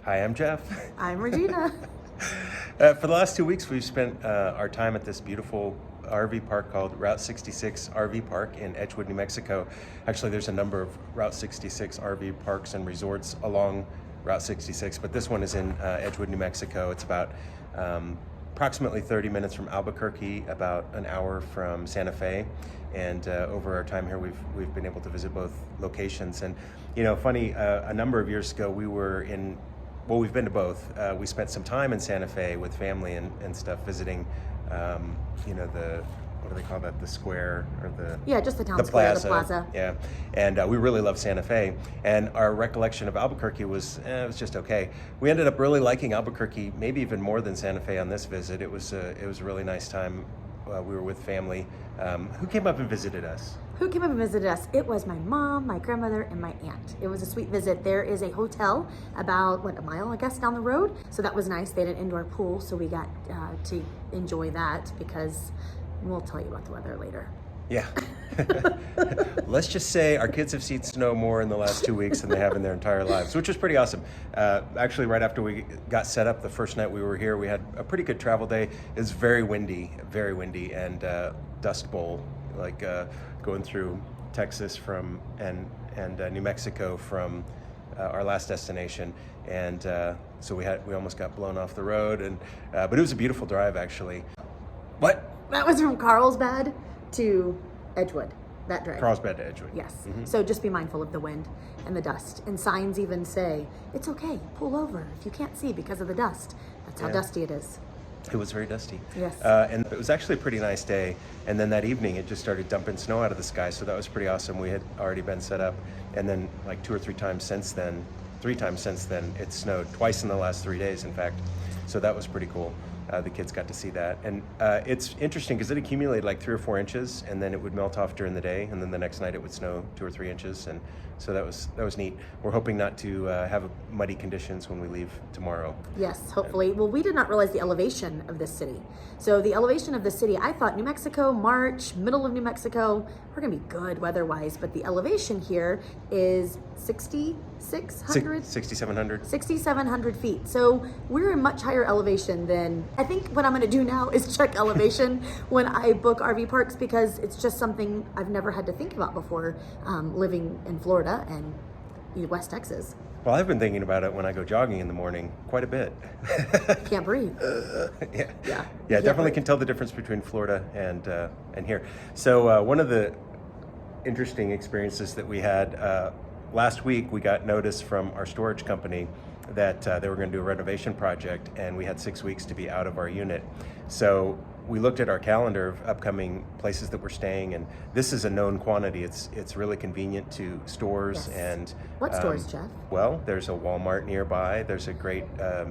Hi, I'm Jeff. I'm Regina. For the last 2 weeks, we've spent our time at this beautiful RV park called Route 66 RV Park in Edgewood, New Mexico. Actually, there's a number of Route 66 RV parks and resorts along Route 66, but this one is in Edgewood, New Mexico. It's about approximately 30 minutes from Albuquerque, about an hour from Santa Fe. And over our time here, we've been able to visit both locations. And funny, a number of years ago, we've been to both. We spent some time in Santa Fe with family and stuff, visiting, what do they call that? The square or just the town square, the plaza. Yeah, and we really love Santa Fe. And our recollection of Albuquerque was it was just okay. We ended up really liking Albuquerque, maybe even more than Santa Fe on this visit. It was a really nice time. We were with family. Who came up and visited us? It was my mom, my grandmother, and my aunt. It was a sweet visit. There is a hotel about, a mile, I guess, down the road. So that was nice. They had an indoor pool, so we got to enjoy that because we'll tell you about the weather later. Yeah. Let's just say our kids have seen snow more in the last 2 weeks than they have in their entire lives, which was pretty awesome. Actually, right after we got set up the first night we were here, we had a pretty good travel day. It was very windy, and Dust Bowl, going through Texas and New Mexico from our last destination. And so we almost got blown off the road, but it was a beautiful drive, actually. What? That was from Carlsbad to Edgewood, that drive. Carlsbad to Edgewood. Yes. Mm-hmm. So just be mindful of the wind and the dust. And signs even say, it's okay, pull over if you can't see because of the dust. That's how dusty it is. It was very dusty. Yes. And it was actually a pretty nice day. And then that evening, it just started dumping snow out of the sky. So that was pretty awesome. We had already been set up. And then three times since then, it snowed twice in the last 3 days, in fact. So that was pretty cool. The kids got to see that. And it's interesting because it accumulated 3 or 4 inches, and then it would melt off during the day, and then the next night it would snow 2 or 3 inches. And so that was neat. We're hoping not to have muddy conditions when we leave tomorrow. Yes, hopefully. Well, we did not realize the elevation of this city. So the elevation of the city, I thought New Mexico, March, middle of New Mexico, we're going to be good weather-wise, but the elevation here is 6,700? 6,700 feet. So we're in much higher elevation than, I think what I'm going to do now is check elevation when I book RV parks, because it's just something I've never had to think about before, living in Florida and West Texas. Well, I've been thinking about it when I go jogging in the morning quite a bit. Can't breathe. Yeah, definitely can tell the difference between Florida and here. So one of the interesting experiences that we had last week, we got notice from our storage company that they were going to do a renovation project, and we had 6 weeks to be out of our unit. So we looked at our calendar of upcoming places that we're staying, and this is a known quantity. It's really convenient to stores. Yes. And what stores, Jeff? Well, there's a Walmart nearby. There's a great, I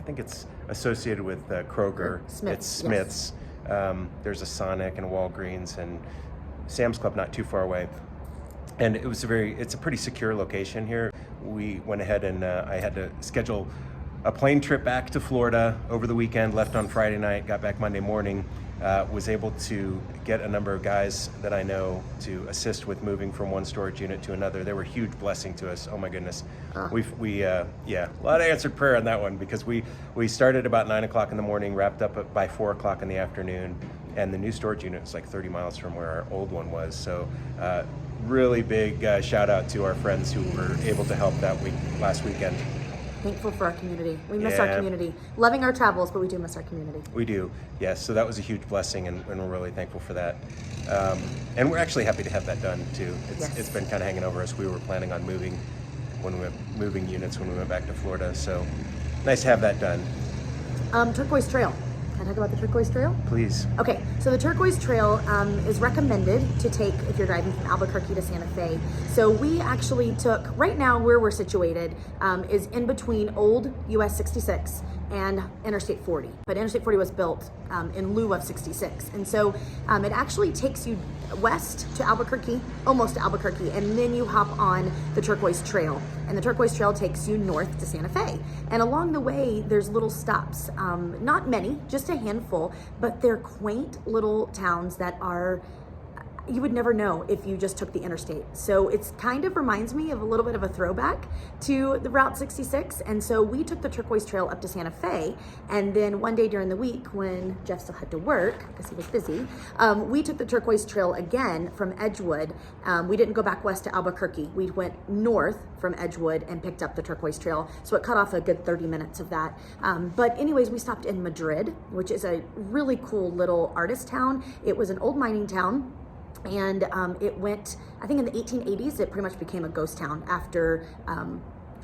think it's associated with Kroger. Smith's. It's Smith's. Yes. There's a Sonic and a Walgreens and Sam's Club not too far away. And it's a pretty secure location here. We went ahead and I had to schedule a plane trip back to Florida over the weekend, left on Friday night, got back Monday morning, was able to get a number of guys that I know to assist with moving from one storage unit to another. They were a huge blessing to us. Oh my goodness. A lot of answered prayer on that one, because we started about 9 o'clock in the morning, wrapped up by 4 o'clock in the afternoon, and the new storage unit is 30 miles from where our old one was. So really big shout out to our friends who were able to help last weekend. Thankful for our community. We miss our community. Loving our travels, but we do miss our community. We do, yes. So that was a huge blessing, and we're really thankful for that. And we're actually happy to have that done, too. It's been kind of hanging over us. We were planning on moving units when we went back to Florida. So nice to have that done. Turquoise Trail. Can I talk about the Turquoise Trail? Please. Okay, so the Turquoise Trail is recommended to take if you're driving from Albuquerque to Santa Fe. So we actually took, right now where we're situated is in between old US 66 and Interstate 40. But Interstate 40 was built in lieu of 66. And so it actually takes you west to Albuquerque, almost to Albuquerque, and then you hop on the Turquoise Trail. And the Turquoise Trail takes you north to Santa Fe. And along the way, there's little stops, not many, just a handful, but they're quaint little towns that are you would never know if you just took the interstate. So it's kind of reminds me of a little bit of a throwback to the Route 66. And so we took the Turquoise Trail up to Santa Fe. And then one day during the week when Jeff still had to work because he was busy, we took the Turquoise Trail again from Edgewood. We didn't go back west to Albuquerque. We went north from Edgewood and picked up the Turquoise Trail. So it cut off a good 30 minutes of that. But anyways, we stopped in Madrid, which is a really cool little artist town. It was an old mining town. And it went, I think in the 1880s, it pretty much became a ghost town after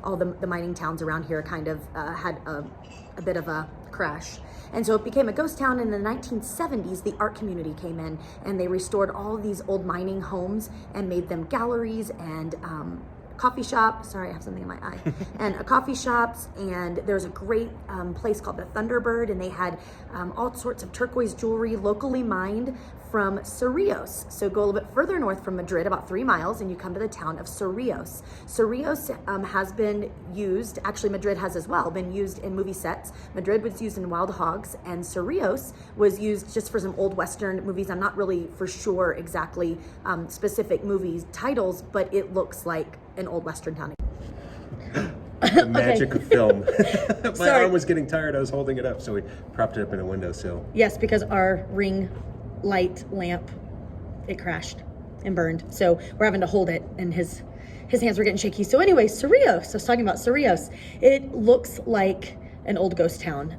all the mining towns around here kind of had a bit of a crash. And so it became a ghost town. In the 1970s, the art community came in and they restored all these old mining homes and made them galleries and coffee shop. Sorry, I have something in my eye. And coffee shops. And there's a great place called the Thunderbird, and they had all sorts of turquoise jewelry locally mined from Cerrillos. So go a little bit further north from Madrid, about 3 miles, and you come to the town of Cerrillos. Cerrillos has been used, actually Madrid has as well, been used in movie sets. Madrid was used in Wild Hogs, and Cerrillos was used just for some old Western movies. I'm not really for sure exactly specific movies titles, but it looks like an old Western town. The magic of film. My Sorry. arm was getting tired. I was holding it up, so we propped it up in a windowsill. Yes, because our ring light lamp, it crashed and burned. So we're having to hold it, and his hands were getting shaky. So anyway, Cerrillos, I was talking about Cerrillos. It looks like an old ghost town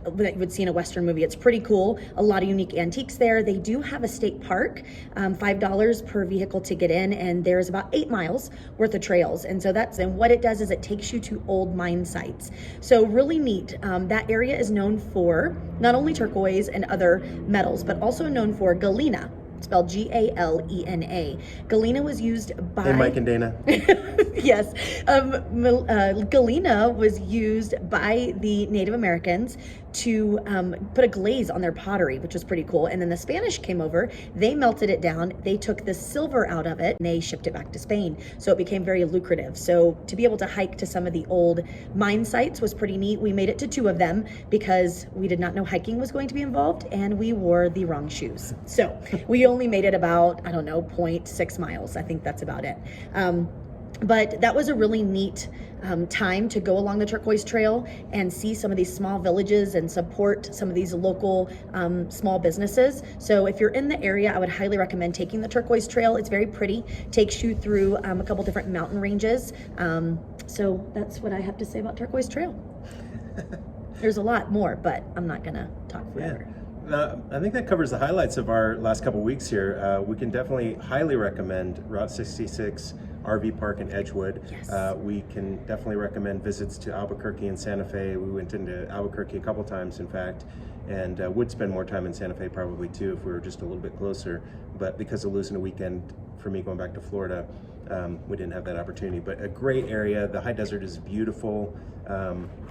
that you would see in a Western movie. It's pretty cool. A lot of unique antiques there. They do have a state park, $5 per vehicle to get in, and there's about 8 miles worth of trails. And so and what it does is it takes you to old mine sites. So really neat. That area is known for not only turquoise and other metals, but also known for galena. Spelled Galena. Galena was used by... Hey, Mike and Dana. Yes. Galena was used by the Native Americans to put a glaze on their pottery, which was pretty cool. And then the Spanish came over, they melted it down, they took the silver out of it, and they shipped it back to Spain. So it became very lucrative. So to be able to hike to some of the old mine sites was pretty neat. We made it to 2 of them because we did not know hiking was going to be involved, and we wore the wrong shoes. So we only made it about, 0.6 miles. I think that's about it. But that was a really neat time to go along the Turquoise Trail and see some of these small villages and support some of these local small businesses. So if you're in the area, I would highly recommend taking the Turquoise Trail. It's very pretty, takes you through a couple different mountain ranges. So that's what I have to say about Turquoise Trail. There's a lot more, but I'm not gonna talk forever. Yeah. I think that covers the highlights of our last couple weeks here. We can definitely highly recommend Route 66 RV Park in Edgewood. Yes. We can definitely recommend visits to Albuquerque and Santa Fe. We went into Albuquerque a couple times, in fact, and would spend more time in Santa Fe probably too if we were just a little bit closer. But because of losing a weekend for me going back to Florida, we didn't have that opportunity. But a great area. The high desert is beautiful.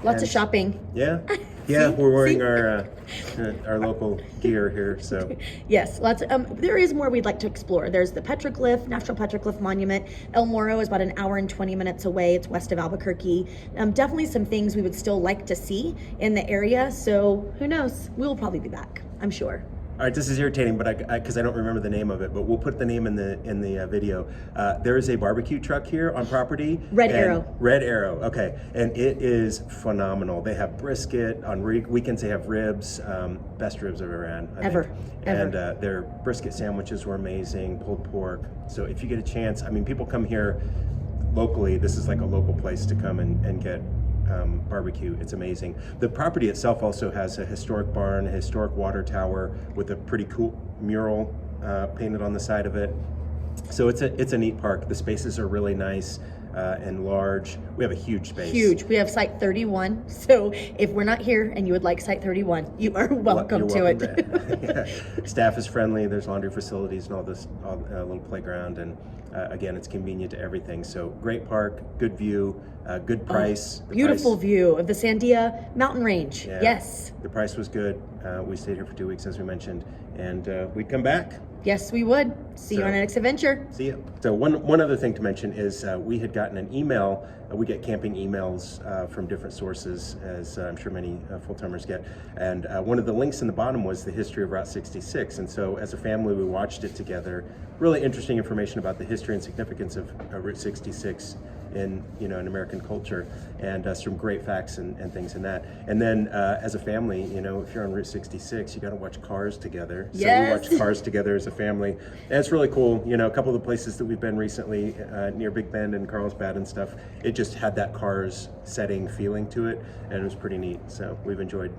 Lots of shopping. Yeah, yeah. We're wearing our local gear here. So yes, lots. There is more we'd like to explore. There's the Petroglyph, National Petroglyph Monument. El Morro is about an hour and 20 minutes away. It's west of Albuquerque. Definitely some things we would still like to see in the area. So who knows? We'll probably be back, I'm sure. All right, this is irritating, but because I don't remember the name of it, but we'll put the name in the video. There is a barbecue truck here on property. Red Arrow. Red Arrow, okay, and it is phenomenal. They have brisket on weekends. They have ribs, best ribs I've ever had. I think. And their brisket sandwiches were amazing. Pulled pork. So if you get a chance, I mean, people come here locally. This is like a local place to come and get barbecue. It's amazing. The property itself also has a historic barn, a historic water tower with a pretty cool mural painted on the side of it. So it's a neat park. The spaces are really nice and large. We have a huge space. Huge. We have Site 31. So if we're not here and you would like Site 31, you are welcome to it. Yeah. Staff is friendly. There's laundry facilities and all this little playground. And again, it's convenient to everything. So great park, good view, good price. Beautiful view of the Sandia mountain range. Yeah. Yes. The price was good. We stayed here for 2 weeks, as we mentioned, and we'd come back. Yes, we would. See you on our next adventure. See you. So one other thing to mention is we had gotten an email. We get camping emails from different sources, as I'm sure many full-timers get. And one of the links in the bottom was the history of Route 66. And so as a family, we watched it together. Really interesting information about the history and significance of Route 66 in American culture, and some great facts and things in that. And then as a family, if you're on Route 66, you got to watch Cars together. So yes. we watch Cars together as a family, and it's really cool. A couple of the places that we've been recently, near Big Bend and Carlsbad and stuff, it just had that Cars setting feeling to it, and it was pretty neat. So we've enjoyed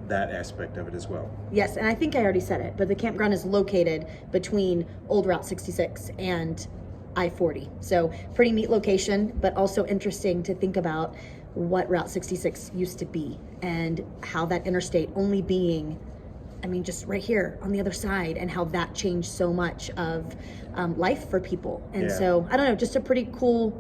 that aspect of it as well. Yes, and I think I already said it, but the campground is located between Old Route 66 and I-40. So pretty neat location, but also interesting to think about what Route 66 used to be and how that interstate only being, just right here on the other side, and how that changed so much of life for people. And so, I don't know, just a pretty cool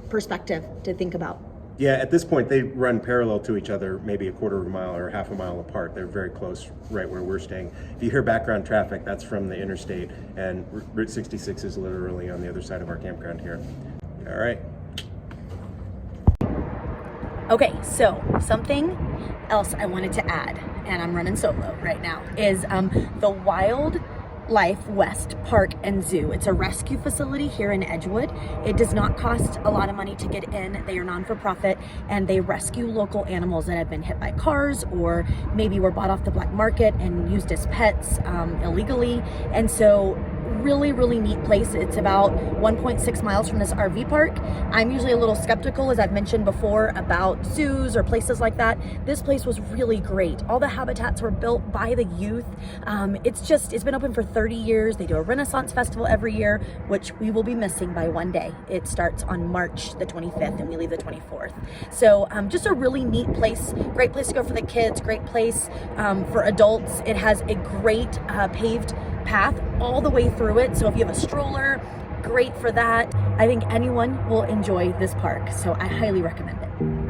perspective to think about. Yeah, at this point, they run parallel to each other, maybe a quarter of a mile or half a mile apart. They're very close, right where we're staying. If you hear background traffic, that's from the interstate, and Route 66 is literally on the other side of our campground here. All right. Okay, so something else I wanted to add, and I'm running solo right now, is the Wildlife West Park and Zoo. It's a rescue facility here in Edgewood. It does not cost a lot of money to get in. They are non-for-profit, and they rescue local animals that have been hit by cars or maybe were bought off the black market and used as pets illegally. And so really, really neat place. It's about 1.6 miles from this RV park. I'm usually a little skeptical, as I've mentioned before, about zoos or places like that. This place was really great. All the habitats were built by the youth. It's been open for 30 years. They do a Renaissance Festival every year, which we will be missing by one day. It starts on March the 25th and we leave the 24th. So just a really neat place, great place to go for the kids, great place for adults. It has a great paved path all the way through it. So if you have a stroller, great for that. I think anyone will enjoy this park. So I highly recommend it.